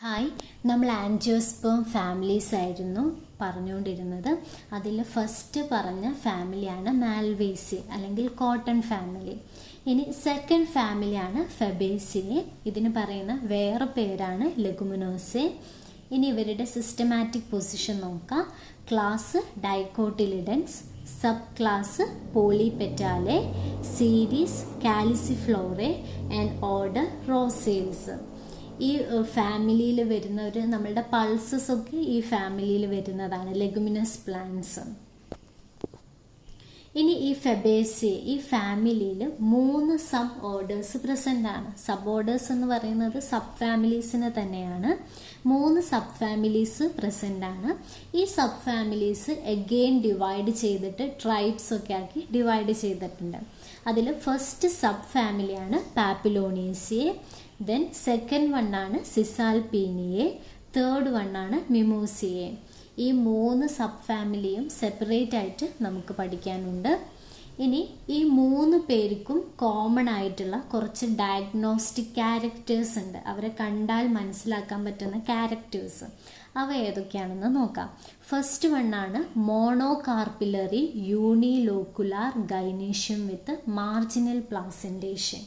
Hi, നമ്മൾ angiosperm families ആയിരുന്നു പറഞ്ഞുകൊണ്ടിരുന്നത്. അതിൽ ഫസ്റ്റ് പറഞ്ഞ ഫാമിലിയാണ് മാൽവേസി അല്ലെങ്കിൽ കോട്ടൺ ഫാമിലി. ഇനി സെക്കൻഡ് ഫാമിലിയാണ് ഫെബേസിയെ. ഇതിന് പറയുന്ന വേറെ പേരാണ് ലെഗുമിനോസെ. ഇനി ഇവരുടെ സിസ്റ്റമാറ്റിക് പൊസിഷൻ നോക്കാം. Class dicotyledons, sub class Polypetalae, series Calyciflorae and order Rosales. ഈ ഫാമിലിയിൽ വരുന്നവർ, നമ്മളുടെ പൾസസ് ഒക്കെ ഈ ഫാമിലിയിൽ വരുന്നതാണ്, ലെഗുമിനസ് പ്ലാന്റ്സ്. ഇനി ഈ ഫെബേസി, ഈ ഫാമിലിയിൽ 3 സബ് ഓർഡേഴ്സ് പ്രസന്റ് ആണ്. സബ് ഓർഡേഴ്സ് എന്ന് പറയുന്നത് സബ് ഫാമിലീസിന് തന്നെയാണ്. 3 സബ് ഫാമിലീസ് പ്രസന്റ് ആണ്. ഈ സബ് ഫാമിലീസ് എഗെയിൻ ഡിവൈഡ് ചെയ്തിട്ട് ട്രൈബ്സ് ഒക്കെ ആക്കി ഡിവൈഡ് ചെയ്തിട്ടുണ്ട്. അതിൽ ഫസ്റ്റ് സബ് ഫാമിലിയാണ് പാപ്പിലോണിയേസിയെ, ദെൻ സെക്കൻഡ് വൺ ആണ് സിസാൽപീനിയെ, തേർഡ് വൺ ആണ് മിമോസിയെ. ഈ 3 സബ് ഫാമിലിയും സെപ്പറേറ്റ് ആയിട്ട് നമുക്ക് പഠിക്കാനുണ്ട്. ഇനി ഈ 3 പേർക്കും കോമൺ ആയിട്ടുള്ള കുറച്ച് ഡയഗ്നോസ്റ്റിക് ക്യാരക്ടേഴ്സ് ഉണ്ട്. അവരെ കണ്ടാൽ മനസ്സിലാക്കാൻ പറ്റുന്ന ക്യാരക്ടേഴ്സ്. അവ ഏതൊക്കെയാണെന്ന് നോക്കാം. ഫസ്റ്റ് വൺ ആണ് മോണോകാർപ്പിലറി യൂണിലോക്കുലാർ ഗൈനീഷ്യം വിത്ത് മാർജിനൽ പ്ലാസന്റേഷൻ.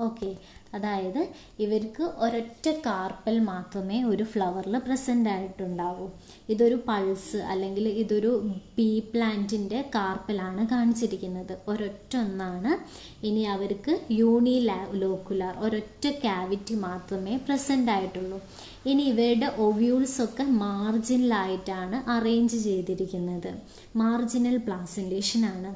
ഓക്കെ, അതായത് ഇവർക്ക് ഒരൊറ്റ കാർപ്പൽ മാത്രമേ ഒരു ഫ്ലവറിൽ പ്രസന്റ് ആയിട്ടുണ്ടാവൂ. ഇതൊരു പൾസ് അല്ലെങ്കിൽ ഇതൊരു പീ പ്ലാന്റിന്റെ കാർപ്പലാണ് കാണിച്ചിരിക്കുന്നത്, ഒരൊറ്റ ഒന്നാണ്. ഇനി അവർക്ക് യൂണിലോക്കുലാർ ഒരൊറ്റ ക്യാവിറ്റി മാത്രമേ പ്രസന്റ് ആയിട്ടുള്ളൂ. ഇനി ഇവരുടെ ഒവ്യൂൾസ് ഒക്കെ മാർജിനലായിട്ടാണ് അറേഞ്ച് ചെയ്തിരിക്കുന്നത്, മാർജിനൽ പ്ലാസന്റേഷൻ ആണ്.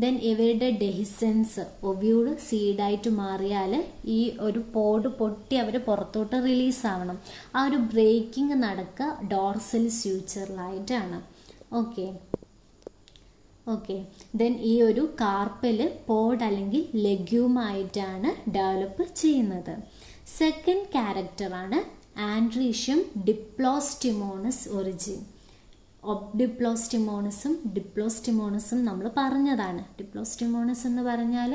ദെൻ ഇവരുടെ ഡെഹിസൻസ്, ഒവ്യൂള് സീഡായിട്ട് മാറിയാൽ ഈ ഒരു പോഡ് പൊട്ടി അവർ പുറത്തോട്ട് റിലീസ് ആവണം. ആ ഒരു ബ്രേക്കിംഗ് നടക്കുക ഡോർസൽ സ്യൂച്ചറിലായിട്ടാണ്. ഓക്കെ ദെൻ ഈ ഒരു കാർപ്പല് പോഡ് അല്ലെങ്കിൽ ലെഗ്യൂമായിട്ടാണ് ഡെവലപ്പ് ചെയ്യുന്നത്. സെക്കൻഡ് ക്യാരക്ടറാണ് ആൻഡ്രീഷ്യം ഡിപ്ലോസ്റ്റിമോണസ് ഒറിജിൻ. ഡിപ്ലോസ്റ്റിമോണസും നമ്മൾ പറഞ്ഞതാണ്. ഡിപ്ലോസ്റ്റിമോണസ് എന്ന് പറഞ്ഞാൽ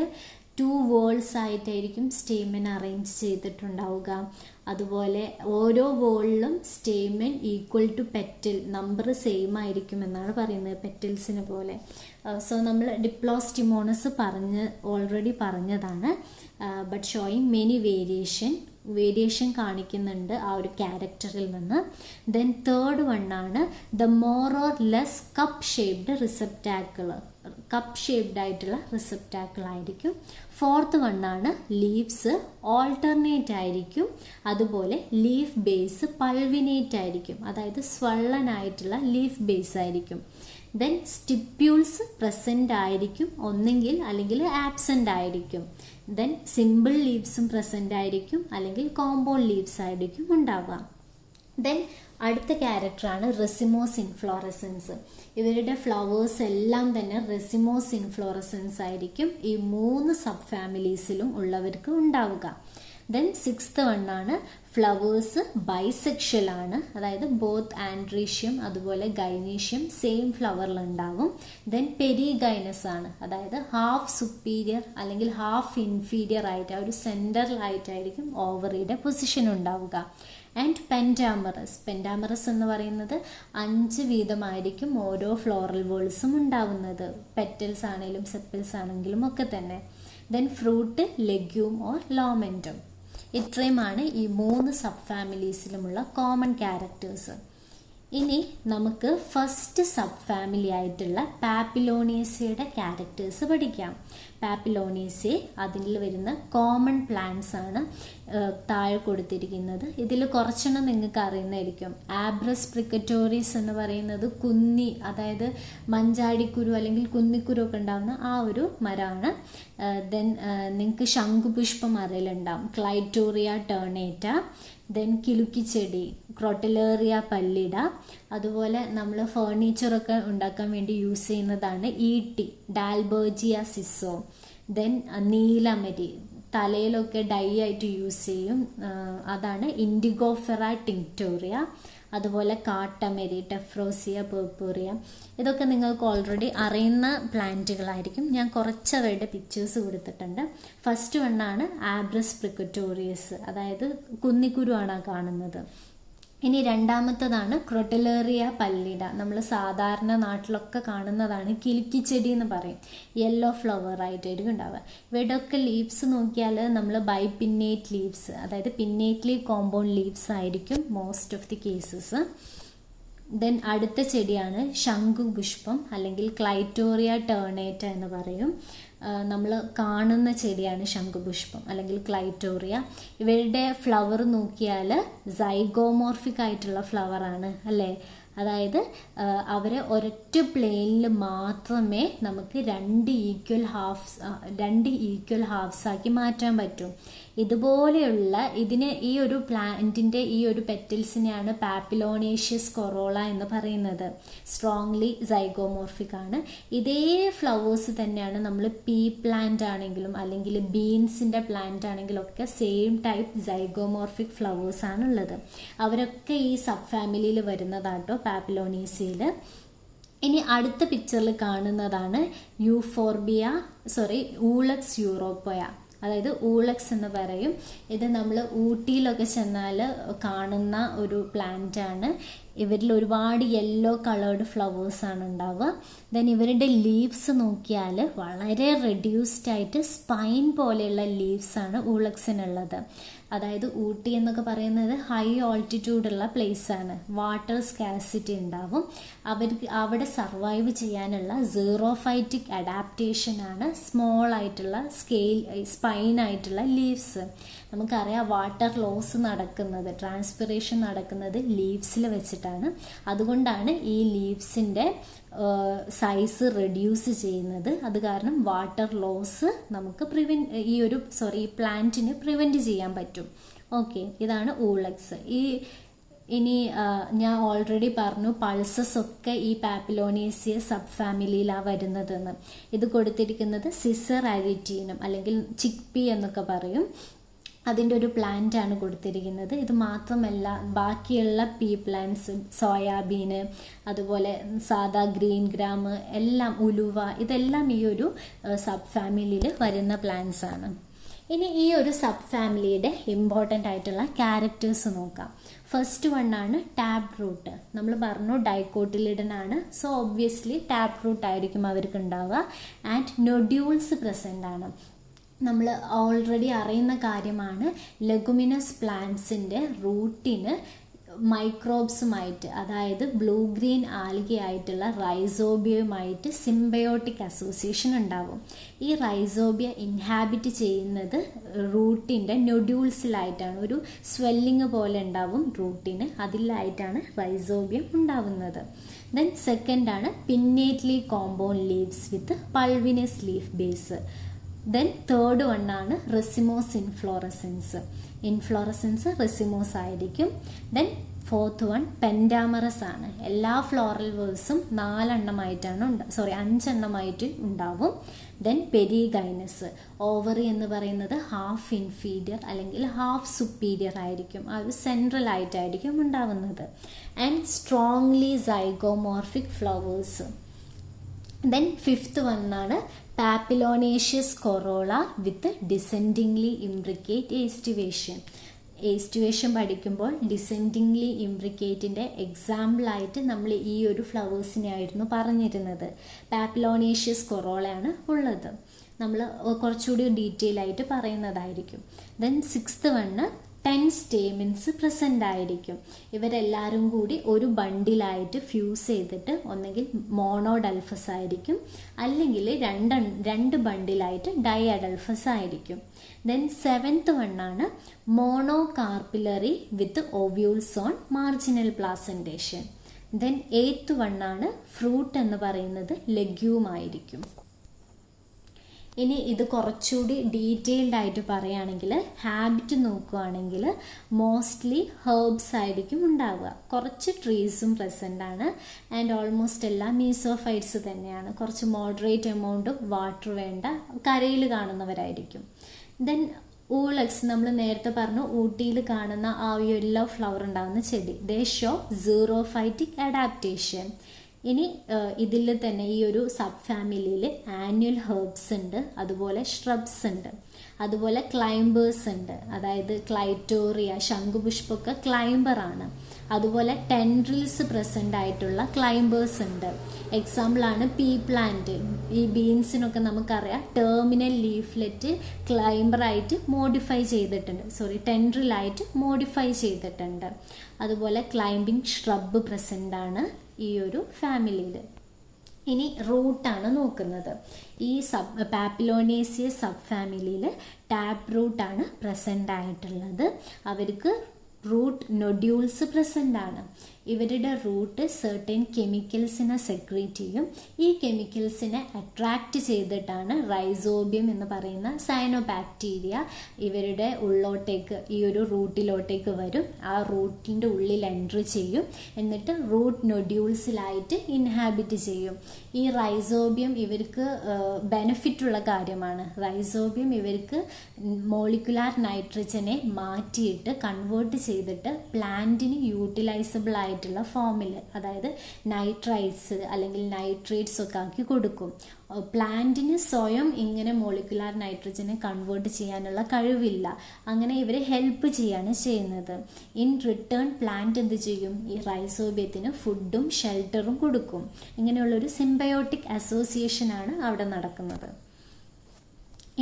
2 വേൾസ് ആയിട്ടായിരിക്കും സ്റ്റേമൻ അറേഞ്ച് ചെയ്തിട്ടുണ്ടാവുക. അതുപോലെ ഓരോ വേളിലും stamen equal to petal number same ആയിരിക്കും എന്നാണ് പറയുന്നത്, പെറ്റൽസിന് പോലെ. സോ നമ്മൾ ഡിപ്ലോസ്റ്റിമോണസ് ഓൾറെഡി പറഞ്ഞതാണ്. ബട്ട് ഷോയിങ് മെനി വേരിയേഷൻ കാണിക്കുന്നുണ്ട് ആ ഒരു ക്യാരക്ടറിൽ നിന്ന്. ദെൻ തേർഡ് വൺ ആണ് the more or less cup shaped receptacle. Cup shaped ആയിട്ടുള്ള റിസെപ്റ്റാക്കിൾ ആയിരിക്കും. ഫോർത്ത് വൺ ആണ് ലീവ്സ് ഓൾട്ടർനേറ്റ് ആയിരിക്കും. അതുപോലെ ലീഫ് ബേസ് പൾവിനേറ്റ് ആയിരിക്കും, അതായത് സ്വള്ളൻ ആയിട്ടുള്ള ലീഫ് ബേസ് ആയിരിക്കും. ദെൻ സ്റ്റിപ്യൂൾസ് പ്രസന്റ് ആയിരിക്കും, ഒന്നെങ്കിൽ അല്ലെങ്കിൽ ആബ്സെന്റ് ആയിരിക്കും. ദെൻ സിമ്പിൾ ലീവ്സും പ്രസന്റ് ആയിരിക്കും, അല്ലെങ്കിൽ കോമ്പൗണ്ട് ലീവ്സ് ആയിരിക്കും ഉണ്ടാവുക. ദെൻ അടുത്ത ക്യാരക്ടറാണ് റെസിമോസ് ഇൻഫ്ലോറസൻസ്. ഇവരുടെ ഫ്ലവേഴ്സ് എല്ലാം തന്നെ റെസിമോസ് ഇൻഫ്ലോറസൻസ് ആയിരിക്കും ഈ 3 സബ് ഫാമിലീസിലും ഉള്ളവർക്ക് ഉണ്ടാവുക. ദെൻ സിക്സ്ത് വൺ ആണ് ഫ്ലവേഴ്സ് ബൈസെക്ഷൽ ആണ്, അതായത് ബോത്ത് ആൻഡ്രീഷ്യം അതുപോലെ ഗൈനീഷ്യം സെയിം ഫ്ലവറിൽ ഉണ്ടാവും. ദെൻ പെരിഗൈനസ് ആണ്, അതായത് ഹാഫ് സുപ്പീരിയർ അല്ലെങ്കിൽ ഹാഫ് ഇൻഫീരിയർ ആയിട്ട് ആ ഒരു സെൻറ്ററിലായിട്ടായിരിക്കും ഓവറിയുടെ പൊസിഷൻ ഉണ്ടാവുക. ആൻഡ് പെൻഡാമറസ് എന്ന് പറയുന്നത് 5 വീതമായിരിക്കും ഓരോ ഫ്ലോറൽ വേൾസും ഉണ്ടാവുന്നത്, പെറ്റൽസ് ആണെങ്കിലും സെപ്പൽസ് ആണെങ്കിലും ഒക്കെ തന്നെ. Then fruit legume or lomentum. ഇത്രയുമാണ് ഈ 3 സബ് ഫാമിലീസിലുമുള്ള കോമൺ ക്യാരക്ടേഴ്സ്. ഇനി നമുക്ക് ഫസ്റ്റ് സബ് ഫാമിലി ആയിട്ടുള്ള പാപ്പിലോണിയേസിയുടെ ക്യാരക്ടേഴ്സ് പഠിക്കാം. പാപ്പിലോണിയേസി, അതിൽ വരുന്ന കോമൺ പ്ലാന്റ്സ് ആണ് താഴെ കൊടുത്തിരിക്കുന്നത്. ഇതിൽ കുറച്ചെണ്ണം നിങ്ങൾക്ക് അറിയുന്നതായിരിക്കും. ആബ്രസ് പ്രിക്കറ്റോറിസ് എന്ന് പറയുന്നത് കുന്നി, അതായത് മഞ്ചാടിക്കുരു അല്ലെങ്കിൽ കുന്നിക്കുരു ഒക്കെ ഉണ്ടാകുന്ന ആ ഒരു മരമാണ്. ദെൻ നിങ്ങൾക്ക് ശംഖുപുഷ്പം അറിയിലുണ്ടാവും, ക്ലൈറ്റോറിയ ടേർണേറ്റ. ദെൻ കിലുക്കിച്ചെടി, ക്രോട്ടലേറിയ പല്ലിഡ. അതുപോലെ നമ്മൾ ഫേർണിച്ചറൊക്കെ ഉണ്ടാക്കാൻ വേണ്ടി യൂസ് ചെയ്യുന്നതാണ് ഈട്ടി, ഡാൽബേർജിയ സിസോ. ദെൻ നീലമരി, തലയിലൊക്കെ ഡൈ ആയിട്ട് യൂസ് ചെയ്യും, അതാണ് ഇൻഡിഗോഫെറ ടിങ്ക്ടോറിയ. അതുപോലെ കാട്ടമരി, ടെഫ്രോസിയ പെർപ്പൂറിയ. ഇതൊക്കെ നിങ്ങൾക്ക് ഓൾറെഡി അറിയുന്ന പ്ലാന്റുകളായിരിക്കും. ഞാൻ കുറച്ച് അവരുടെ പിക്ചേഴ്സ് കൊടുത്തിട്ടുണ്ട്. ഫസ്റ്റ് വണ്ണാണ് ആബ്രസ് പ്രിക്കറ്റോറിയസ്, അതായത് കുന്നിക്കുരു ആണ് കാണുന്നത്. ഇനി രണ്ടാമത്തതാണ് ക്രൊട്ടലേറിയ പല്ലിഡ. നമ്മൾ സാധാരണ നാട്ടിലൊക്കെ കാണുന്നതാണ്, കിലുക്കിച്ചെടി എന്ന് പറയും. യെല്ലോ ഫ്ലവർ ആയിട്ടായിരിക്കും ഉണ്ടാവുക. ഇവയുടെയൊക്കെ ലീവ്സ് നോക്കിയാൽ നമ്മൾ ബൈപിന്നേറ്റ് ലീവ്സ്, അതായത് പിന്നേറ്റ്ലി കോമ്പൗണ്ട് ലീവ്സ് ആയിരിക്കും most of the cases. Then അടുത്ത ചെടിയാണ് ശംഖുപുഷ്പം അല്ലെങ്കിൽ ക്ലൈറ്റോറിയ ടേർണേറ്റ എന്ന് പറയും. നമ്മൾ കാണുന്ന ചെടിയാണ് ശംഖുപുഷ്പം അല്ലെങ്കിൽ ക്ലൈറ്റോറിയ. ഇവരുടെ ഫ്ലവർ നോക്കിയാൽ സൈഗോമോർഫിക് ആയിട്ടുള്ള ഫ്ലവറാണ് അല്ലേ. അതായത് അവരെ ഒരൊറ്റ പ്ലെയിനിൽ മാത്രമേ നമുക്ക് രണ്ട് ഈക്വൽ ഹാഫ്സ് ആക്കി മാറ്റാൻ പറ്റും. ഇതുപോലെയുള്ള ഈ ഒരു പ്ലാന്റിന്റെ ഈ ഒരു പെറ്റൽസിനെയാണ് പാപ്പിലോണേഷ്യസ് കൊറോള എന്ന് പറയുന്നത്. സ്ട്രോങ്ലി സൈഗോമോർഫിക് ആണ്. ഇതേ ഫ്ലവേഴ്സ് തന്നെയാണ് നമ്മൾ പീ പ്ലാന്റ് ആണെങ്കിലും അല്ലെങ്കിൽ ബീൻസിന്റെ പ്ലാന്റ് ആണെങ്കിലും ഒക്കെ സെയിം ടൈപ്പ് സൈഗോമോർഫിക് ഫ്ലവേഴ്സ് ആണുള്ളത്. അവരൊക്കെ ഈ സബ് ഫാമിലിയിൽ വരുന്നതാട്ടോ, പാപ്പിലോണേസിയയിൽ. ഇനി അടുത്ത പിക്ചറിൽ കാണുന്നതാണ് ഊളക്സ് യൂറോപ്പയ, അതായത് ഊളക്സ് എന്ന് പറയും. ഇത് നമ്മൾ ഊട്ടിയിലൊക്കെ ചെന്നാൽ കാണുന്ന ഒരു പ്ലാന്റ് ആണ്. ഇവരിൽ ഒരുപാട് യെല്ലോ കളേർഡ് ഫ്ലവേഴ്സ് ആണ് ഉണ്ടാവുക. ദെൻ ഇവരുടെ ലീവ്സ് നോക്കിയാൽ വളരെ റെഡ്യൂസ്ഡ് ആയിട്ട് സ്പൈൻ പോലെയുള്ള ലീവ്സ് ആണ് ഊളക്സിനുള്ളത്. അതായത് ഊട്ടി എന്നൊക്കെ പറയുന്നത് ഹൈ ഓൾട്ടിറ്റ്യൂഡുള്ള പ്ലേസ് ആണ്. വാട്ടർ സ്കാസിറ്റി ഉണ്ടാവും. അവർക്ക് അവിടെ സർവൈവ് ചെയ്യാനുള്ള സീറോഫൈറ്റിക് അഡാപ്റ്റേഷൻ ആണ് സ്മോൾ ആയിട്ടുള്ള സ്പൈൻ ആയിട്ടുള്ള ലീവ്സ്. നമുക്കറിയാം വാട്ടർ ലോസ് നടക്കുന്നത്, ട്രാൻസ്പിറേഷൻ നടക്കുന്നത് ലീവ്സിൽ വെച്ചിട്ടാണ്. അതുകൊണ്ടാണ് ഈ ലീവ്സിൻ്റെ സൈസ് റെഡ്യൂസ് ചെയ്യുന്നത്. അത് കാരണം വാട്ടർ ലോസ് നമുക്ക് പ്ലാന്റിന് പ്രിവെന്റ് ചെയ്യാൻ പറ്റും. ഓക്കെ, ഇതാണ് ഊളക്സ്. ഇനി ഞാൻ ഓൾറെഡി പറഞ്ഞു പൾസസ് ഒക്കെ ഈ പാപ്പിലോണേസിയ സബ് ഫാമിലിയിലാണ് വരുന്നതെന്ന്. ഇത് കൊടുത്തിരിക്കുന്നത് സിസർ അരിറ്റീനം അല്ലെങ്കിൽ ചിക്പി എന്നൊക്കെ പറയും. അതിൻ്റെ ഒരു പ്ലാന്റ് ആണ് കൊടുത്തിരിക്കുന്നത്. ഇത് മാത്രമല്ല ബാക്കിയുള്ള പീ പ്ലാന്റ്സ്, സോയാബീന്, അതുപോലെ സാദാ ഗ്രീൻ ഗ്രാം എല്ലാം, ഉലുവ, ഇതെല്ലാം ഈ ഒരു സബ് ഫാമിലിയിൽ വരുന്ന പ്ലാന്റ്സ് ആണ്. ഇനി ഈ ഒരു സബ് ഫാമിലിയുടെ ഇമ്പോർട്ടൻ്റ് ആയിട്ടുള്ള ക്യാരക്ടേഴ്സ് നോക്കാം. ഫസ്റ്റ് വൺ ആണ് ടാപ്പ് റൂട്ട്. നമ്മൾ പറഞ്ഞു ഡൈക്കോട്ടിലിഡൻ ആണ്, സോ ഒബ്വിയസ്ലി ടാപ്പ് റൂട്ട് ആയിരിക്കും അവർക്ക് ഉണ്ടാവുക. ആൻഡ് നൊഡ്യൂൾസ് പ്രസൻ്റ് ആണ്. നമ്മൾ ഓൾറെഡി അറിയുന്ന കാര്യമാണ്, ലെഗുമിനസ് പ്ലാന്റ്സിൻ്റെ റൂട്ടിന് മൈക്രോബ്സുമായിട്ട്, അതായത് ബ്ലൂ ഗ്രീൻ ആൽഗി ആയിട്ടുള്ള റൈസോബിയയുമായിട്ട് സിംബയോട്ടിക് അസോസിയേഷൻ ഉണ്ടാവും. ഈ റൈസോബിയ ഇൻഹാബിറ്റ് ചെയ്യുന്നത് റൂട്ടിൻ്റെ നൊഡ്യൂൾസിലായിട്ടാണ്. ഒരു സ്വെല്ലിങ് പോലെ ഉണ്ടാവും റൂട്ടിന്, അതിലായിട്ടാണ് റൈസോബിയം ഉണ്ടാവുന്നത്. ദെൻ സെക്കൻഡ് ആണ് pinnately compound leaves with pulvinus leaf base. Then third one ആണ് റെസിമോസ് ഇൻഫ്ലോറസൻസ് റെസിമോസ് ആയിരിക്കും. ദെൻ ഫോർത്ത് വൺ പെൻഡാമറസ് ആണ്. എല്ലാ ഫ്ലോറൽ വേഴ്സും 5 എണ്ണമായിട്ട് ഉണ്ടാവും. ദെൻ പെരിഗൈനസ്, ഓവറി എന്ന് പറയുന്നത് ഹാഫ് ഇൻഫീരിയർ അല്ലെങ്കിൽ ഹാഫ് സുപ്പീരിയർ ആയിരിക്കും, ആ ഒരു സെൻട്രൽ ആയിട്ടായിരിക്കും ഉണ്ടാവുന്നത്. And strongly zygomorphic flowers. Then fifth വണ്ണാണ് papilionaceous corolla with descendingly imbricate aestivation പഠിക്കുമ്പോൾ ഡിസെൻഡിംഗ്ലി ഇംബ്രിക്കേറ്റിൻ്റെ എക്സാമ്പിളായിട്ട് നമ്മൾ ഈ ഒരു ഫ്ലവേഴ്സിനെ ആയിരുന്നു പറഞ്ഞിരുന്നത്. പാപ്പിലോണേഷ്യസ് കൊറോളയാണ് ഉള്ളത്. നമ്മൾ കുറച്ചുകൂടി ഡീറ്റെയിൽ ആയിട്ട് പറയുന്നതായിരിക്കും. ദെൻ സിക്സ്ത് വണ്ണ് 10 സ്റ്റേമിൻസ് പ്രസൻ്റ് ആയിരിക്കും. ഇവരെല്ലാവരും കൂടി ഒരു ബണ്ടിലായിട്ട് ഫ്യൂസ് ചെയ്തിട്ട് ഒന്നെങ്കിൽ മോണോഡൽഫസ് ആയിരിക്കും, അല്ലെങ്കിൽ രണ്ട് ബണ്ടിലായിട്ട് ഡൈഅഡൽഫസ് ആയിരിക്കും. ദെൻ സെവൻത്ത് വണ്ണാണ് monocarpellary with ovules on marginal placentation. Then eighth വണ്ണാണ് ഫ്രൂട്ട് എന്ന് പറയുന്നത് ലെഗ്യൂം ആയിരിക്കും. ഇനി ഇത് കുറച്ചുകൂടി ഡീറ്റെയിൽഡ് ആയിട്ട് പറയുകയാണെങ്കിൽ ഹാബിറ്റ് നോക്കുകയാണെങ്കിൽ മോസ്റ്റ്ലി ഹെർബ്സ് ആയിരിക്കും ഉണ്ടാവുക. കുറച്ച് ട്രീസും പ്രസൻ്റ് ആണ്. ആൻഡ് ഓൾമോസ്റ്റ് എല്ലാം മീസോഫൈറ്റ്സ് തന്നെയാണ്. കുറച്ച് മോഡറേറ്റ് എമൗണ്ട് വാട്ടർ വേണ്ട കരയിൽ കാണുന്നവരായിരിക്കും. ദെൻ ഊളക്സ്, നമ്മൾ നേരത്തെ പറഞ്ഞു ഊട്ടിയിൽ കാണുന്ന ആ യെല്ലോ ഫ്ലവർ ഉണ്ടാകുന്ന ചെടി, ദേ ഷോ സീറോഫൈറ്റിക് അഡാപ്റ്റേഷൻ. ഇനി ഇതിൽ തന്നെ ഈ ഒരു സബ് ഫാമിലിയിൽ ആനുവൽ ഹെർബ്സ് ഉണ്ട്, അതുപോലെ ഷ്രബ്സ് ഉണ്ട്, അതുപോലെ ക്ലൈംബേഴ്സ് ഉണ്ട്. അതായത് ക്ലൈറ്റോറിയ, ശംഖുപുഷ്പമൊക്കെ ക്ലൈംബർ ആണ്. അതുപോലെ ടെൻഡ്രിൽസ് പ്രസന്റ് ആയിട്ടുള്ള ക്ലൈംബേഴ്സ് ഉണ്ട്. എക്സാമ്പിളാണ് പീ പ്ലാന്റ്. ഈ ബീൻസിനൊക്കെ നമുക്കറിയാം ടെർമിനൽ ലീഫ്ലെറ്റ് ക്ലൈംബറായിട്ട് മോഡിഫൈ ചെയ്തിട്ടുണ്ട്, ടെൻഡ്രിലായിട്ട് മോഡിഫൈ ചെയ്തിട്ടുണ്ട്. അതുപോലെ ക്ലൈംബിംഗ് ഷ്രബ് പ്രസന്റ് ആണ് ഈ ഒരു ഫാമിലിയിൽ. ഇനി റൂട്ടാണ് നോക്കുന്നത്. ഈ പാപ്പിലോനേസിയ സബ് ഫാമിലിയിൽ ടാപ്പ് റൂട്ടാണ് പ്രസന്റ് ആയിട്ടുള്ളത്. അവർക്ക് റൂട്ട് നൊഡ്യൂൾസ് പ്രസന്റ് ആണ്. ഇവരുടെ റൂട്ട് സെർട്ടൻ കെമിക്കൽസിനെ സെക്രീറ്റ് ചെയ്യും. ഈ കെമിക്കൽസിനെ അട്രാക്റ്റ് ചെയ്തിട്ടാണ് റൈസോബിയം എന്ന് പറയുന്ന സയനോബാക്ടീരിയ ഇവരുടെ ഉള്ളോട്ടേക്ക്, ഈ ഒരു റൂട്ടിലോട്ടേക്ക് വരും. ആ റൂട്ടിൻ്റെ ഉള്ളിൽ എൻട്രി ചെയ്യും. എന്നിട്ട് റൂട്ട് നൊഡ്യൂൾസിലായിട്ട് ഇൻഹാബിറ്റ് ചെയ്യും. ഈ റൈസോബിയം ഇവർക്ക് ബെനിഫിറ്റ് ഉള്ള കാര്യമാണ്. റൈസോബിയം ഇവർക്ക് മോളിക്കുലാർ നൈട്രജനെ മാറ്റിയിട്ട് കൺവേർട്ട് ചെയ്തിട്ട് പ്ലാന്റിന് യൂട്ടിലൈസബിൾ ആയിട്ടുള്ള ഫോമിൽ, അതായത് നൈട്രൈറ്റ്സ് അല്ലെങ്കിൽ നൈട്രേറ്റ്സ് ഒക്കെ ആക്കി കൊടുക്കും. പ്ലാന്റിന് സ്വയം ഇങ്ങനെ മോളിക്കുലാർ നൈട്രജനെ കൺവേർട്ട് ചെയ്യാനുള്ള കഴിവില്ല. അങ്ങനെ ഇവരെ ഹെൽപ്പ് ചെയ്യാണ് ചെയ്യുന്നത്. ഇൻ റിട്ടേൺ പ്ലാന്റ് എന്ത് ചെയ്യും? ഈ റൈസോബിയത്തിന് ഫുഡും ഷെൽട്ടറും കൊടുക്കും. ഇങ്ങനെയുള്ളൊരു സിംബയോട്ടിക് അസോസിയേഷൻ ആണ് അവിടെ നടക്കുന്നത്.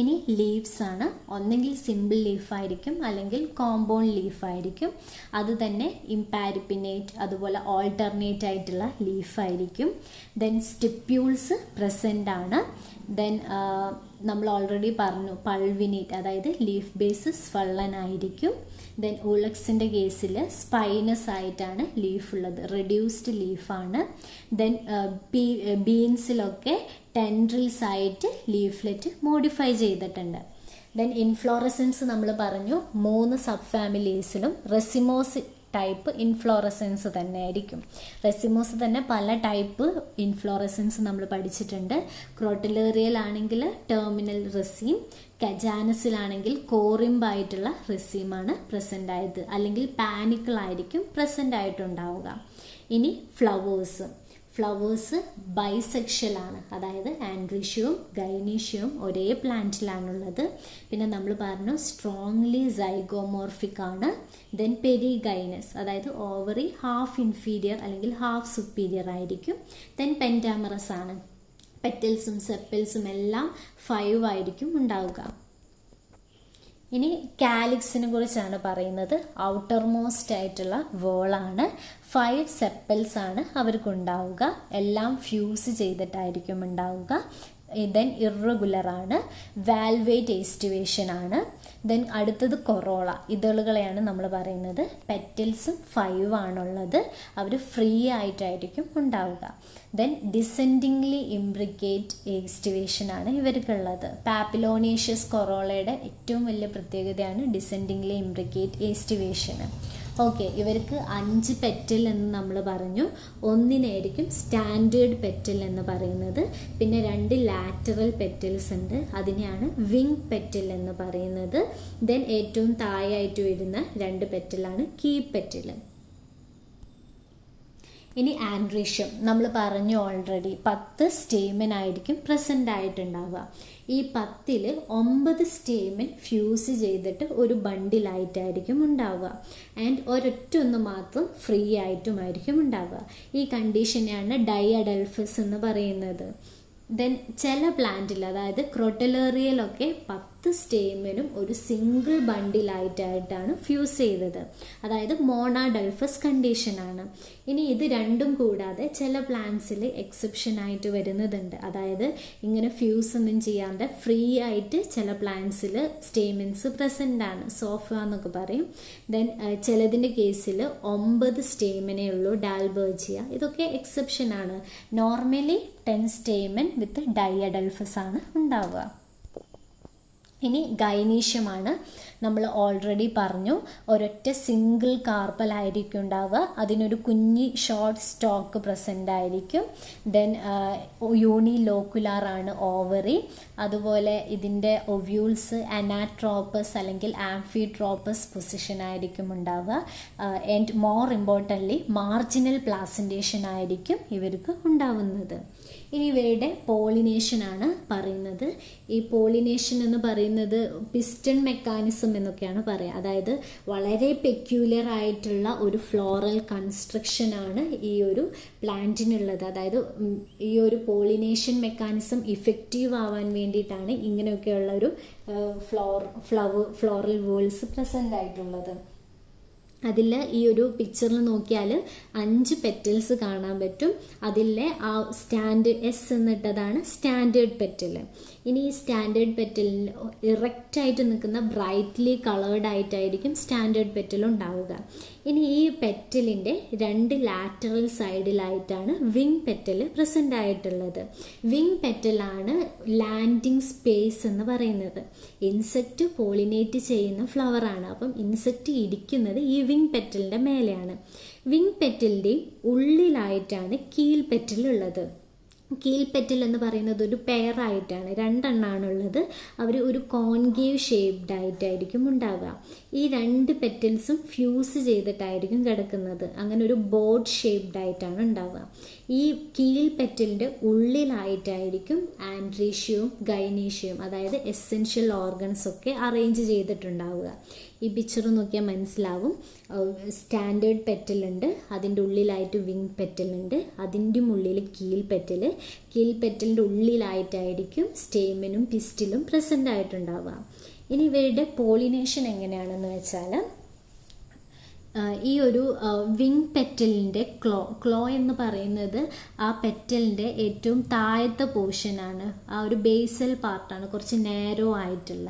ഇനി ലീവ്സ് ആണ്. ഒന്നെങ്കിൽ സിമ്പിൾ ലീഫായിരിക്കും അല്ലെങ്കിൽ കോമ്പൗണ്ട് ലീഫായിരിക്കും. അത് തന്നെ ഇംപാരിപ്പിനേറ്റ്, അതുപോലെ ഓൾട്ടർനേറ്റ് ആയിട്ടുള്ള ലീഫായിരിക്കും. ദെൻ സ്റ്റിപ്യൂൾസ് പ്രസൻ്റ് ആണ്. ദെൻ നമ്മൾ ഓൾറെഡി പറഞ്ഞു പൾവിനേറ്റ്, അതായത് ലീഫ് ബേസ് സ്വള്ളനായിരിക്കും. ദെൻ ഉളക്സിൻ്റെ കേസിൽ സ്പൈനസ് ആയിട്ടാണ് ലീഫ് ഉള്ളത്, റെഡ്യൂസ്ഡ് ലീഫാണ്. ദെൻ ബീൻസിലൊക്കെ ടെൻഡ്രിൽസ് ആയിട്ട് ലീഫ്ലെറ്റ് മോഡിഫൈ ചെയ്തിട്ടുണ്ട്. ദെൻ ഇൻഫ്ലോറസൻസ് നമ്മൾ പറഞ്ഞു 3 സബ് ഫാമിലീസിലും റെസിമോസ് ടൈപ്പ് ഇൻഫ്ലോറസൻസ് തന്നെ ആയിരിക്കും. റെസിമോസ് തന്നെ പല ടൈപ്പ് ഇൻഫ്ലോറസൻസ് നമ്മൾ പഠിച്ചിട്ടുണ്ട്. ക്രോട്ടിലേറിയൽ ആണെങ്കിൽ ടെർമിനൽ റെസീം, കജാനസിലാണെങ്കിൽ കോറിംബായിട്ടുള്ള റെസീമാണ് പ്രസന്റ് ആയത്, അല്ലെങ്കിൽ പാനിക്കിൾ ആയിരിക്കും പ്രസന്റ് ആയിട്ടുണ്ടാവുക. ഇനി ഫ്ലവേഴ്സ് ബൈസെക്ഷൽ ആണ്, അതായത് ആൻഡ്രീഷ്യവും ഗൈനീഷ്യവും ഒരേ പ്ലാന്റിലാണുള്ളത്. പിന്നെ നമ്മൾ പറഞ്ഞു സ്ട്രോങ്ലി സൈഗോമോർഫിക് ആണ്. ദെൻ പെരിഗൈനസ്, അതായത് ഓവറി ഹാഫ് ഇൻഫീരിയർ അല്ലെങ്കിൽ ഹാഫ് സുപ്പീരിയർ ആയിരിക്കും. ദെൻ പെൻറ്റാമറസ് ആണ്. പെറ്റൽസും സെപ്പൽസും എല്ലാം 5 ആയിരിക്കും ഉണ്ടാവുക. ഇനി കാലിക്സിനെ കുറിച്ചാണ് പറയുന്നത്. ഔട്ടർ മോസ്റ്റ് ആയിട്ടുള്ള വോളാണ്. 5 സെപ്പൽസ് ആണ് അവർക്കുണ്ടാവുക. എല്ലാം ഫ്യൂസ് ചെയ്തിട്ടായിരിക്കും ഉണ്ടാവുക. ദെൻ ഇറഗുലർ ആണ്. വാൽവേറ്റ് എസ്റ്റിവേഷൻ ആണ്. ദെൻ അടുത്തത് കൊറോള, ഇതളുകളെയാണ് നമ്മൾ പറയുന്നത്. പെറ്റൽസും 5 ആണുള്ളത്. അവർ ഫ്രീ ആയിട്ടായിരിക്കും ഉണ്ടാവുക. ദെൻ ഡിസെൻഡിംഗ്ലി ഇംബ്രിക്കേറ്റ് എസ്റ്റിവേഷൻ ആണ് ഇവർക്കുള്ളത്. പാപ്പിലോനേഷ്യസ് കൊറോളയുടെ ഏറ്റവും വലിയ പ്രത്യേകതയാണ് ഡിസെൻഡിംഗ്ലി ഇംബ്രിക്കേറ്റ് എസ്റ്റിവേഷൻ. ഓക്കെ, ഇവർക്ക് 5 പെറ്റൽ എന്ന് നമ്മൾ പറഞ്ഞു. ഒന്നിനായിരിക്കും സ്റ്റാൻഡേർഡ് പെറ്റൽ എന്ന് പറയുന്നത്. പിന്നെ 2 ലാറ്ററൽ പെറ്റൽസ് ഉണ്ട്, അതിനെയാണ് വിങ് പെറ്റൽ എന്ന് പറയുന്നത്. ദെൻ ഏറ്റവും താഴെയായിട്ട് വരുന്ന 2 പെറ്റലാണ് കീ പെറ്റൽ. ഇനി ആൻഡ്രീഷ്യം നമ്മൾ പറഞ്ഞു ഓൾറെഡി 10 സ്റ്റേമൻ ആയിരിക്കും പ്രസന്റ് ആയിട്ടുണ്ടാവുക. ഈ 10ൽ 9 സ്റ്റേമൻ ഫ്യൂസ് ചെയ്തിട്ട് ഒരു ബണ്ടിലായിട്ടായിരിക്കും ഉണ്ടാവുക. ആൻഡ് ഒരൊറ്റൊന്ന് മാത്രം ഫ്രീ ആയിട്ടുമായിരിക്കും ഉണ്ടാവുക. ഈ കണ്ടീഷനെയാണ് ഡൈഅഡൽഫസ് എന്ന് പറയുന്നത്. ദെൻ ചില പ്ലാന്റിൽ, അതായത് ക്രോട്ടലേറിയലൊക്കെ 10 സ്റ്റേമനും ഒരു സിംഗിൾ ബണ്ടിലായിട്ടാണ് ഫ്യൂസ് ചെയ്തത്, അതായത് മോണാഡൽഫസ് കണ്ടീഷനാണ്. ഇനി ഇത് രണ്ടും കൂടാതെ ചില പ്ലാന്റ്സിൽ എക്സെപ്ഷൻ ആയിട്ട് വരുന്നതുണ്ട്. അതായത് ഇങ്ങനെ ഫ്യൂസ് ഒന്നും ചെയ്യാതെ ഫ്രീ ആയിട്ട് ചില പ്ലാന്റ്സിൽ സ്റ്റേമൻസ് പ്രസന്റ് ആണ്, സോഫ എന്നൊക്കെ പറയും. ദെൻ ചിലതിൻ്റെ കേസിൽ 9 സ്റ്റേമനേ ഉള്ളൂ, ഡാൽബേർജിയ. ഇതൊക്കെ എക്സെപ്ഷൻ ആണ്. നോർമലി 10 സ്റ്റേമൻ വിത്ത് ഡൈഅഡൽഫസ് ആണ് ഉണ്ടാവുക. ഇനി ഗൈനീഷ്യമാണ്. നമ്മൾ ഓൾറെഡി പറഞ്ഞു ഒരൊറ്റ സിംഗിൾ കാർപ്പലായിരിക്കും ഉണ്ടാവുക. അതിനൊരു കുഞ്ഞി ഷോർട്ട് സ്റ്റോക്ക് പ്രസൻ്റ് ആയിരിക്കും. ദെൻ യൂണിലോക്കുലാർ ആണ് ഓവറി. അതുപോലെ ഇതിൻ്റെ ഒവ്യൂൾസ് അനാട്രോപ്പസ് അല്ലെങ്കിൽ ആംഫിട്രോപ്പസ് പൊസിഷൻ ആയിരിക്കും ഉണ്ടാവുക. And more importantly marginal placentation ആയിരിക്കും ഇവർക്ക് ഉണ്ടാവുന്നത്. ഇനി ഇവരുടെ പോളിനേഷൻ ആണ് പറയുന്നത്. ഈ പോളിനേഷൻ എന്ന് പറയുന്നത് പിസ്റ്റൺ മെക്കാനിസം എന്നൊക്കെയാണ് പറയുക. അതായത് വളരെ പെക്യൂലിയർ ആയിട്ടുള്ള ഒരു ഫ്ലോറൽ കൺസ്ട്രക്ഷനാണ് ഈ ഒരു പ്ലാന്റിനുള്ളത്. അതായത് ഈ ഒരു പോളിനേഷൻ മെക്കാനിസം ഇഫക്റ്റീവ് ആവാൻ വേണ്ടിയിട്ടാണ് ഇങ്ങനെയൊക്കെയുള്ള ഒരു ഫ്ലോറൽ വോൾസ് പ്രസൻ്റ് ആയിട്ടുള്ളത്. അതിൽ ഈ ഒരു പിക്ചറിൽ നോക്കിയാൽ 5 പെറ്റൽസ് കാണാൻ പറ്റും. അതിലെ ആ എസ് എന്നിട്ടതാണ് സ്റ്റാൻഡേർഡ് പെറ്റൽ. ഇനി ഈ സ്റ്റാൻഡേർഡ് പെറ്റലിൽ ഇറക്റ്റ് ആയിട്ട് നിൽക്കുന്ന ബ്രൈറ്റ്ലി കളേർഡ് ആയിട്ടായിരിക്കും സ്റ്റാൻഡേർഡ് പെറ്റൽ ഉണ്ടാവുക. ഇനി ഈ പെറ്റലിൻ്റെ 2 ലാറ്ററൽ സൈഡിലായിട്ടാണ് വിങ് പെറ്റൽ പ്രസൻ്റ് ആയിട്ടുള്ളത്. വിങ് പെറ്റലാണ് ലാൻഡിങ് സ്പേസ് എന്ന് പറയുന്നത്. ഇൻസെക്റ്റ് പോളിനേറ്റ് ചെയ്യുന്ന ഫ്ലവറാണ്. അപ്പം ഇൻസെക്റ്റ് ഇരിക്കുന്നത് ഈ വിങ് പെറ്റലിൻ്റെ മേലെയാണ്. വിങ് പെറ്റലിൻ്റെ ഉള്ളിലായിട്ടാണ് കീൽ പെറ്റൽ ഉള്ളത്. കീൽ പെറ്റൽ എന്ന് പറയുന്നത് ഒരു പെയറായിട്ടാണ്, 2 എണ്ണമാണുള്ളത്. അവർ ഒരു കോൺകേവ് ഷേപ്ഡ് ആയിട്ടായിരിക്കും ഉണ്ടാവുക. ഈ 2 പെറ്റൽസും ഫ്യൂസ് ചെയ്തിട്ടായിരിക്കും കിടക്കുന്നത്. അങ്ങനെ ഒരു ബോർഡ് ഷേപ്ഡ് ആയിട്ടാണ് ഉണ്ടാവുക. ഈ കീൽ പെറ്റലിൻ്റെ ഉള്ളിലായിട്ടായിരിക്കും ആൻഡ്രീഷ്യവും ഗൈനീഷ്യവും, അതായത് എസെൻഷ്യൽ ഓർഗൻസ് ഒക്കെ അറേഞ്ച് ചെയ്തിട്ടുണ്ടാവുക. ഈ പിക്ചർ നോക്കിയാൽ മനസ്സിലാവും. സ്റ്റാൻഡേർഡ് പെറ്റലുണ്ട്, അതിൻ്റെ ഉള്ളിലായിട്ട് വിങ് പെറ്റലുണ്ട്, അതിൻ്റെ ഉള്ളിൽ കീൽ പെറ്റലിൻ്റെ ഉള്ളിലായിട്ടായിരിക്കും സ്റ്റേമനും പിസ്റ്റിലും പ്രസൻ്റ് ആയിട്ടുണ്ടാവുക. ഇനി ഇവരുടെ പോളിനേഷൻ എങ്ങനെയാണെന്ന് വെച്ചാൽ, ഈ ഒരു വിങ് പെറ്റലിൻ്റെ ക്ലോ എന്ന് പറയുന്നത് ആ പെറ്റലിൻ്റെ ഏറ്റവും താഴത്തെ പോർഷനാണ്, ആ ഒരു ബേസൽ പാർട്ടാണ്, കുറച്ച് നാരോ ആയിട്ടുള്ള.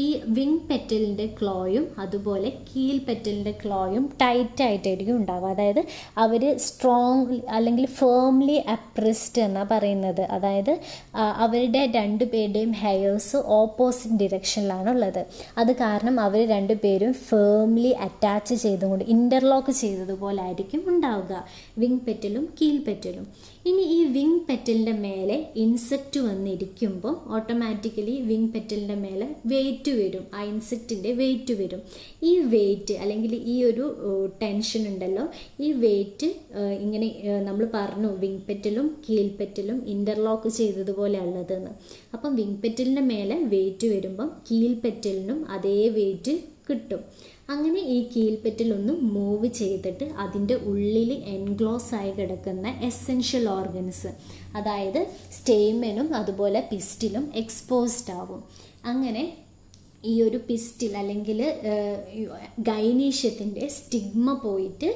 ഈ വിങ് പെറ്റലിൻ്റെ ക്ലോയും അതുപോലെ കീൽ പെറ്റലിൻ്റെ ക്ലോയും ടൈറ്റ് ആയിട്ടായിരിക്കും ഉണ്ടാവുക. അതായത് അവർ സ്ട്രോങ് അല്ലെങ്കിൽ ഫേംലി അപ്രസ്ഡ് എന്നാണ് പറയുന്നത്. അതായത് അവരുടെ 2 പേരുടെയും ഹെയർസ് ഓപ്പോസിറ്റ് ഡിറക്ഷനിലാണ് ഉള്ളത്. അത് കാരണം അവർ 2 പേരും ഫേംലി അറ്റാച്ച് ചെയ്തുകൊണ്ട് ഇൻ്റർലോക്ക് ചെയ്തതുപോലെ ആയിരിക്കും ഉണ്ടാവുക, വിങ് പെറ്റലും കീൽ പെറ്റലും. ഇനി ഈ വിങ് പെറ്റലിൻ്റെ മേലെ ഇൻസെക്റ്റ് വന്നിരിക്കുമ്പോൾ ഓട്ടോമാറ്റിക്കലി വിങ് പെറ്റലിൻ്റെ മേലെ വെയിറ്റ് വരും, ആ ഇൻസെക്റ്റിൻ്റെ വെയിറ്റ് വരും. ഈ വെയിറ്റ് അല്ലെങ്കിൽ ഈ ഒരു ടെൻഷൻ ഉണ്ടല്ലോ, ഈ വെയിറ്റ് ഇങ്ങനെ നമ്മൾ പറഞ്ഞു വിങ് പെറ്റലും കീൽ പെറ്റലും ഇൻ്റർലോക്ക് ചെയ്തതുപോലെ ഉള്ളതെന്ന്. അപ്പം വിങ് പെറ്റലിൻ്റെ മേലെ വെയിറ്റ് വരുമ്പം കീൽ പെറ്റലിനും അതേ വെയിറ്റ് കിട്ടും. അങ്ങനെ ഈ കീൽ പെറ്റൽ ഒന്ന് മൂവ് ചെയ്തിട്ട് അതിൻ്റെ ഉള്ളിൽ എൻക്ലോസ് ആയി കിടക്കുന്ന എസെൻഷ്യൽ ഓർഗൻസ്, അതായത് സ്റ്റേമനും അതുപോലെ പിസ്റ്റിലും എക്സ്പോസ്ഡ് ആവും. അങ്ങനെ ഈ ഒരു പിസ്റ്റിൽ അല്ലെങ്കിൽ ഗൈനീഷ്യത്തിൻ്റെ സ്റ്റിഗ്മ പോയിട്ട്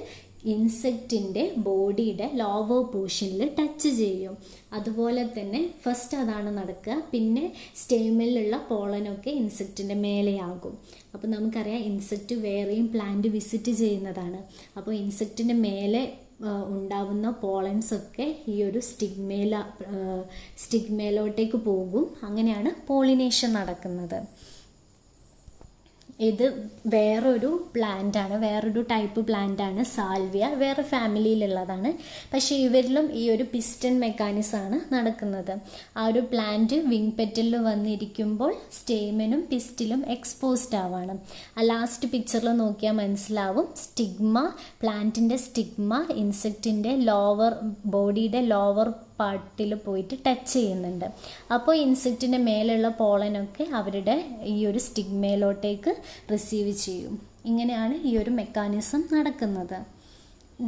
ഇൻസെക്റ്റിൻ്റെ ബോഡിയുടെ ലോവർ പോർഷനിൽ ടച്ച് ചെയ്യും. അതുപോലെ തന്നെ ഫസ്റ്റ് അതാണ് നടക്കുക. പിന്നെ സ്റ്റേമിലുള്ള പോളനൊക്കെ ഇൻസെക്റ്റിൻ്റെ മേലെയാകും. അപ്പോൾ നമുക്കറിയാം ഇൻസെക്റ്റ് വേറെയും പ്ലാന്റ് വിസിറ്റ് ചെയ്യുന്നതാണ്. അപ്പോൾ ഇൻസെക്റ്റിൻ്റെ മേലെ ഉണ്ടാവുന്ന പോളൻസ് ഒക്കെ ഈ ഒരു സ്റ്റിഗ്മയിലോട്ടേക്ക് പോകും. അങ്ങനെയാണ് പോളിനേഷൻ നടക്കുന്നത്. ഇത് വേറൊരു പ്ലാന്റാണ്, വേറൊരു ടൈപ്പ് പ്ലാന്റാണ് സാൽവിയ, വേറെ ഫാമിലിയിലുള്ളതാണ്. പക്ഷേ ഇവരിലും ഈ ഒരു പിസ്റ്റൺ മെക്കാനിസമാണ് നടക്കുന്നത്. ആ ഒരു പ്ലാന്റ് വിങ് പെറ്റലിൽ വന്നിരിക്കുമ്പോൾ സ്റ്റേമനും പിസ്റ്റിലും എക്സ്പോസ്ഡ് ആവാണ്. ആ ലാസ്റ്റ് പിക്ചറിൽ നോക്കിയാൽ മനസ്സിലാവും, പ്ലാന്റിൻ്റെ സ്റ്റിഗ്മ ഇൻസെക്റ്റിൻ്റെ ബോഡിയുടെ ലോവർ പാർട്ടിൽ പോയിട്ട് ടച്ച് ചെയ്യുന്നുണ്ട്. അപ്പോൾ ഇൻസെക്റ്റിൻ്റെ മേലുള്ള പോളനൊക്കെ അവരുടെ ഈ ഒരു സ്റ്റിഗ്മയിലോട്ടേക്ക് റിസീവ് ചെയ്യും. ഇങ്ങനെയാണ് ഈ ഒരു മെക്കാനിസം നടക്കുന്നത്.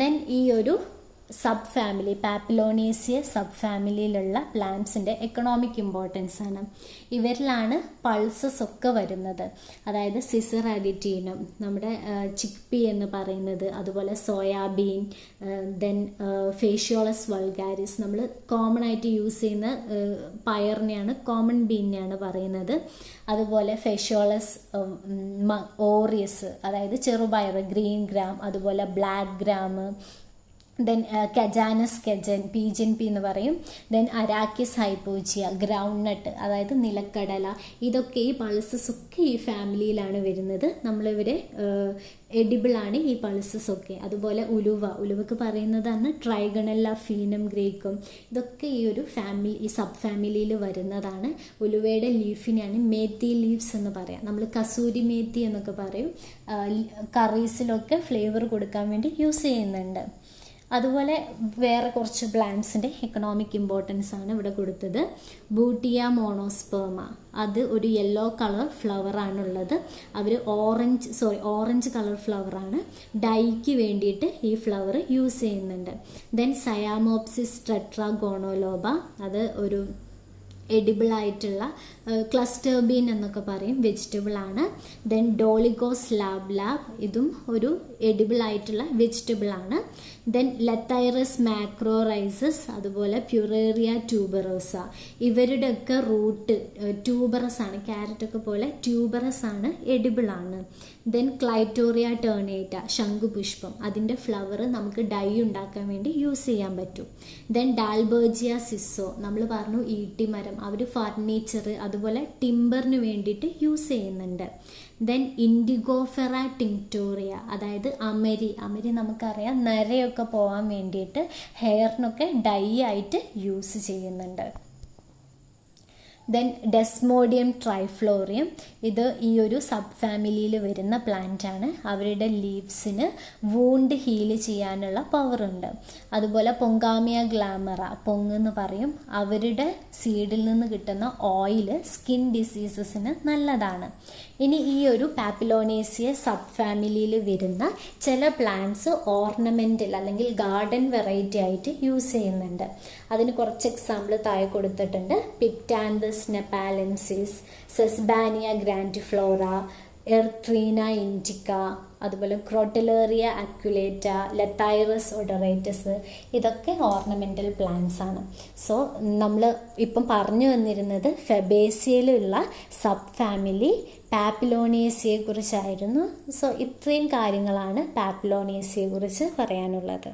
ദെൻ ഈ ഒരു സബ് ഫാമിലി പാപ്പിലോണേസിയ സബ് ഫാമിലിയിലുള്ള പ്ലാന്റ്സിൻ്റെ എക്കണോമിക് ഇമ്പോർട്ടൻസ് ആണ്. ഇവരിലാണ് പൾസസ് ഒക്കെ വരുന്നത്. അതായത് സിസർ അഡിറ്റീനം, നമ്മുടെ ചിക്പി എന്ന് പറയുന്നത്, അതുപോലെ സോയാബീൻ, ദെൻ ഫേഷ്യോളസ് വൾഗാരിസ്, നമ്മൾ കോമൺ ആയിട്ട് യൂസ് ചെയ്യുന്ന പയറിനെയാണ് കോമൺ ബീനിനെയാണ് പറയുന്നത്. അതുപോലെ ഫേഷ്യോളസ് ഓറിയസ്, അതായത് ചെറുപയർ, ഗ്രീൻ ഗ്രാം, അതുപോലെ ബ്ലാക്ക് ഗ്രാം, ദെൻ കജാനസ് കജൻ, PGNP എന്ന് പറയും. ദെൻ അരാക്കിസ് ഹൈപ്പോജിയ, ഗ്രൗണ്ട് നട്ട്, അതായത് നിലക്കടല. ഇതൊക്കെ ഈ പൾസസ് ഒക്കെ ഈ ഫാമിലിയിലാണ് വരുന്നത്. നമ്മളിവരെ എഡിബിളാണ് ഈ പൾസസ് ഒക്കെ. അതുപോലെ ഉലുവക്ക് പറയുന്നതാണ് ട്രൈഗണല്ല ഫീനം ഗ്രേക്കും. ഇതൊക്കെ ഈ ഒരു ഈ സബ് ഫാമിലിയിൽ വരുന്നതാണ്. ഉലുവയുടെ ലീഫിനെയാണ് മേത്തി ലീവ്സ് എന്ന് പറയാം. നമ്മൾ കസൂരി മേത്തി എന്നൊക്കെ പറയും. കറീസിലൊക്കെ ഫ്ലേവർ കൊടുക്കാൻ വേണ്ടി യൂസ് ചെയ്യുന്നുണ്ട്. അതുപോലെ വേറെ കുറച്ച് പ്ലാന്റ്സിൻ്റെ എക്കണോമിക് ഇമ്പോർട്ടൻസ് ആണ് ഇവിടെ കൊടുത്തത്. ബൂട്ടിയ മോണോസ്പേമ, അത് ഒരു യെല്ലോ കളർ ഫ്ലവർ ആണുള്ളത്. അവർ ഓറഞ്ച് കളർ ഫ്ലവർ ആണ്. ഡൈക്ക് വേണ്ടിയിട്ട് ഈ ഫ്ലവർ യൂസ് ചെയ്യുന്നുണ്ട്. ദെൻ സയാമോപ്സിസ് ടെട്രാഗോണോലോബ, അത് ഒരു എഡിബിൾ ആയിട്ടുള്ള ക്ലസ്റ്റർ ബീൻ എന്നൊക്കെ പറയും, വെജിറ്റബിൾ ആണ്. ദെൻ ഡോളിഗോസ് ലാബ്, ഇതും ഒരു എഡിബിൾ ആയിട്ടുള്ള വെജിറ്റബിൾ ആണ്. ദെൻ ലത്തൈറസ് മാക്രോറൈസസ്, അതുപോലെ പ്യുറേറിയ ട്യൂബറോസ, ഇവരുടെയൊക്കെ റൂട്ട് ട്യൂബറസ് ആണ്, ക്യാരറ്റൊക്കെ പോലെ ട്യൂബറസ് ആണ്, എഡിബിൾ ആണ്. ദെൻ ക്ലൈറ്റോറിയ ടേർണേറ്റ, ശംഖുപുഷ്പം, അതിൻ്റെ ഫ്ലവർ നമുക്ക് ഡൈ ഉണ്ടാക്കാൻ വേണ്ടി യൂസ് ചെയ്യാൻ പറ്റും. ദെൻ ഡാൽബേർജിയ സിസോ, നമ്മൾ പറഞ്ഞു ഈട്ടിമരം, അവർ ഫർണിച്ചർ അതുപോലെ ടിമ്പറിന് വേണ്ടിയിട്ട് യൂസ് ചെയ്യുന്നുണ്ട്. ദെൻ ഇൻഡിഗോഫെറ ടിങ്ക്ടോറിയ, അതായത് അമരി നമുക്കറിയാം നരയൊക്കെ പോകാൻ വേണ്ടിയിട്ട് ഹെയറിനൊക്കെ ഡൈ ആയിട്ട് യൂസ് ചെയ്യുന്നുണ്ട്. ദെൻ ഡെസ്മോഡിയം ട്രൈഫ്ലോറിയം, ഇത് ഈ ഒരു സബ് ഫാമിലിയിൽ വരുന്ന പ്ലാന്റ് ആണ്. അവരുടെ ലീവ്സിന് വൂണ്ട് ഹീല് ചെയ്യാനുള്ള പവറുണ്ട്. അതുപോലെ പൊങ്കാമിയ ഗ്ലാമറ, പൊങ്ങെന്ന് പറയും, അവരുടെ സീഡിൽ നിന്ന് കിട്ടുന്ന ഓയിൽ സ്കിൻ ഡിസീസസിന് നല്ലതാണ്. ഇനി ഈ ഒരു പാപ്പിലോണേസിയ സബ് ഫാമിലിയിൽ വരുന്ന ചില പ്ലാന്റ്സ് ഓർണമെന്റൽ അല്ലെങ്കിൽ ഗാർഡൻ വെറൈറ്റി ആയിട്ട് യൂസ് ചെയ്യുന്നുണ്ട്. അതിന് കുറച്ച് എക്സാമ്പിൾ താഴെ കൊടുത്തിട്ടുണ്ട്. പിക്ടാന്തസ് നെപ്പാലൻസിസ്, സെസ്ബാനിയ ഗ്രാൻഡിഫ്ലോറ, എർട്രീന ഇൻഡിക്ക, അതുപോലെ ക്രോട്ടിലേറിയ അക്യുലേറ്റ, ലത്തൈറസ് ഒഡറേറ്റസ്, ഇതൊക്കെ ഓർണമെന്റൽ പ്ലാന്റ്സ് ആണ്. സോ നമ്മൾ ഇപ്പം പറഞ്ഞു വന്നിരുന്നത് ഫെബേസിയയിലുള്ള സബ് ഫാമിലി പാപ്പിലോണേസിയെ കുറിച്ചായിരുന്നു. സോ ഇത്രയും കാര്യങ്ങളാണ് പാപ്പിലോണേസിയെ കുറിച്ച് പറയാനുള്ളത്.